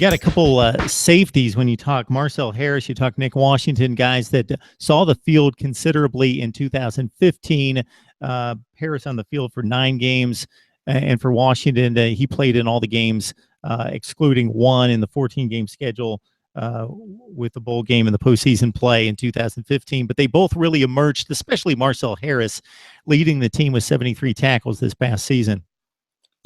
got a couple safeties when you talk Marcel Harris, you talk Nick Washington, guys that saw the field considerably in 2015. Harris on the field for 9 games, and for Washington, he played in all the games, excluding one in the 14-game schedule with the bowl game and the postseason play in 2015. But they both really emerged, especially Marcel Harris, leading the team with 73 tackles this past season.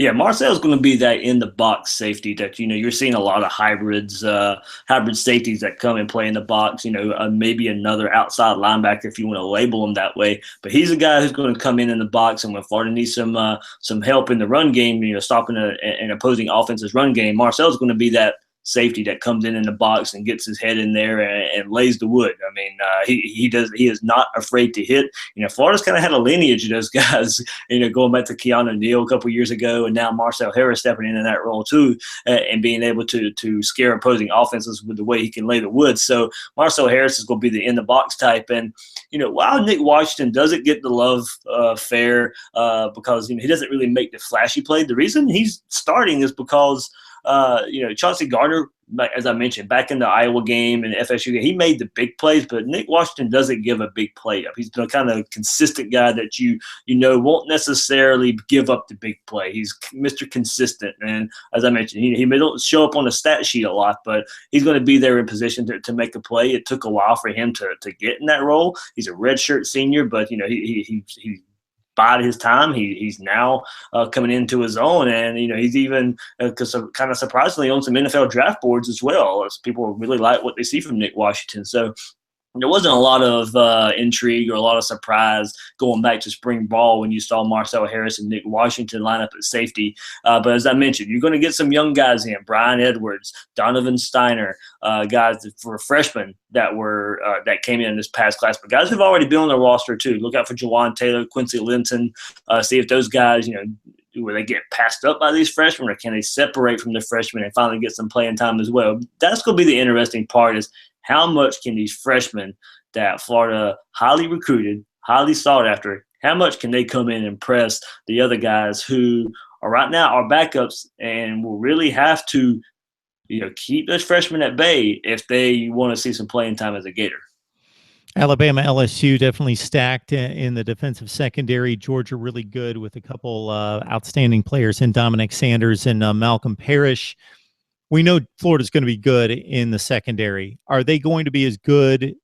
Yeah, Marcel's going to be that in the box safety that, you're seeing a lot of hybrid safeties that come and play in the box, maybe another outside linebacker if you want to label him that way. But he's a guy who's going to come in the box, and when Florida needs some help in the run game, stopping an opposing offense's run game, Marcel's going to be that safety that comes in the box and gets his head in there and lays the wood. I mean, he is not afraid to hit. Florida's kind of had a lineage of those guys, going back to Keanu Neal a couple years ago, and now Marcel Harris stepping in that role too, and being able to scare opposing offenses with the way he can lay the wood. So Marcel Harris is going to be the in the box type. And while Nick Washington doesn't get the love fair because he doesn't really make the flashy play, the reason he's starting is because Chauncey Gardner, as I mentioned, back in the Iowa game and FSU game, he made the big plays, but Nick Washington doesn't give a big play up. He's the kind of consistent guy that won't necessarily give up the big play. He's Mr. Consistent, and as I mentioned, he may not show up on the stat sheet a lot, but he's going to be there in position to make a play. It took a while for him to get in that role. He's a redshirt senior, but he bided his time. He's now coming into his own, and he's even kind of surprisingly on some NFL draft boards as well, as people really like what they see from Nick Washington. So there wasn't a lot of intrigue or a lot of surprise going back to spring ball when you saw Marcel Harris and Nick Washington line up at safety. But as I mentioned, you're going to get some young guys in: Brian Edwards, Donovan Steiner, guys for freshmen that came in this past class, but guys who've already been on the roster too. Look out for Jawan Taylor, Quincy Linton. See if those guys, will they get passed up by these freshmen, or can they separate from the freshmen and finally get some playing time as well? That's going to be the interesting part, is how much can these freshmen that Florida highly recruited, highly sought after, how much can they come in and impress the other guys who are right now our backups and will really have to keep those freshmen at bay if they want to see some playing time as a Gator. Alabama, LSU definitely stacked in the defensive secondary. Georgia really good with a couple outstanding players in Dominic Sanders and Malcolm Parrish. We know Florida's going to be good in the secondary. Are they going to be as good,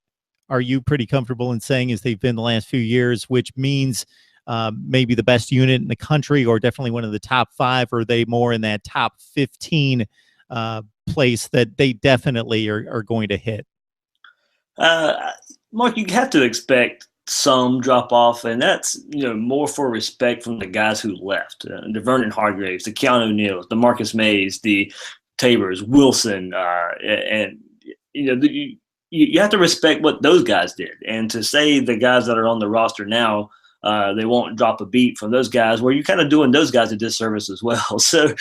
are you pretty comfortable in saying, as they've been the last few years, which means maybe the best unit in the country, or definitely one of the top 5? Or are they more in that top 15 place that they definitely are going to hit? Mark, you have to expect some drop off, and that's more for respect from the guys who left: the Vernon Hargraves, the Keanu Neals, the Marcus Mays, the Tabors, Wilson, and you have to respect what those guys did. And to say the guys that are on the roster now, they won't drop a beat from those guys, well, you're kind of doing those guys a disservice as well. So,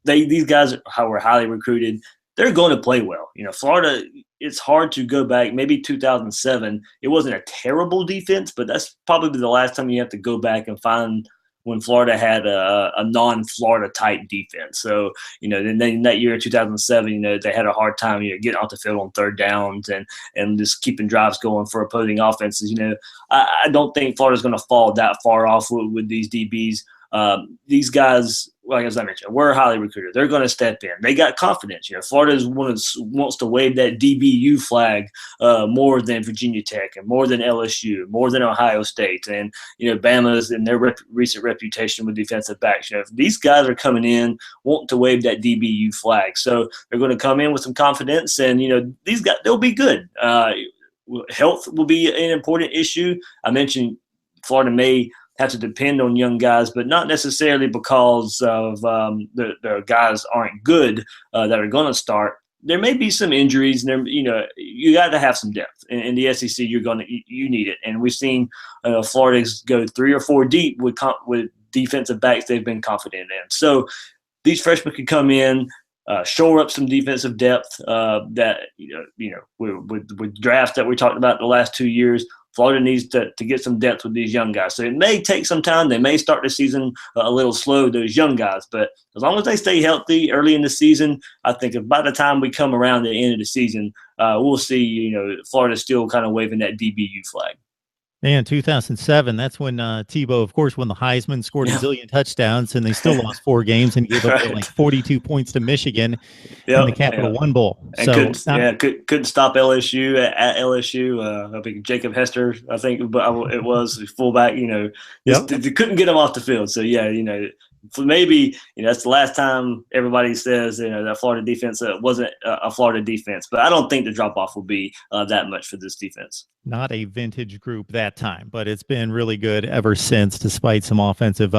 these guys were highly recruited. They're going to play well. Florida, it's hard to go back. Maybe 2007, it wasn't a terrible defense, but that's probably the last time you have to go back and find when Florida had a non-Florida type defense. So, then in that year, 2007, they had a hard time, getting off the field on third downs and just keeping drives going for opposing offenses. I don't think Florida's going to fall that far off with these DBs. These guys, like as I mentioned, were highly recruited. They're going to step in. They got confidence. Florida wants to wave that DBU flag more than Virginia Tech and more than LSU, more than Ohio State, and Bama's and their recent reputation with defensive backs. These guys are coming in wanting to wave that DBU flag, so they're going to come in with some confidence, and these guys, they'll be good. Health will be an important issue. I mentioned Florida may have to depend on young guys, but not necessarily because of the guys aren't good that are going to start. There may be some injuries, and you got to have some depth in the SEC. You need it, and we've seen Florida go 3 or 4 deep with defensive backs they've been confident in. So these freshmen can come in, shore up some defensive depth that with drafts that we talked about the last 2 years. Florida needs to get some depth with these young guys. So it may take some time. They may start the season a little slow, those young guys. But as long as they stay healthy early in the season, I think by the time we come around the end of the season, we'll see, Florida still kind of waving that DBU flag. Man, 2007, that's when Tebow, of course, won the Heisman, scored a zillion touchdowns, and they still lost 4 games and gave up like 42 points to Michigan in the Capital One Bowl. And couldn't stop LSU at LSU. I think Jacob Hester, but it was fullback. They couldn't get him off the field. So maybe that's the last time everybody says that Florida defense wasn't a Florida defense. But I don't think the drop off will be that much for this defense. Not a vintage group that time, but it's been really good ever since, despite some offensive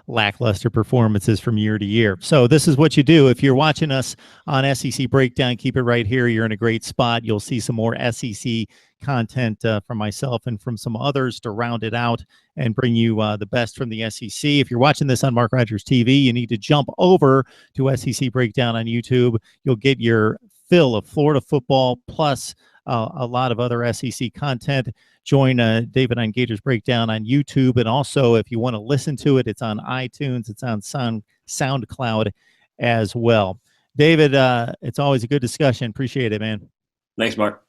lackluster performances from year to year. So this is what you do. If you're watching us on SEC Breakdown, keep it right here. You're in a great spot. You'll see some more SEC content from myself and from some others to round it out and bring you the best from the SEC. If you're watching this on Mark Rogers TV, you need to jump over to SEC Breakdown on YouTube. You'll get your fill of Florida football plus a lot of other SEC content. Join David on Gators Breakdown on YouTube. And also, if you want to listen to it, it's on iTunes. It's on SoundCloud as well. David, it's always a good discussion. Appreciate it, man. Thanks, Mark.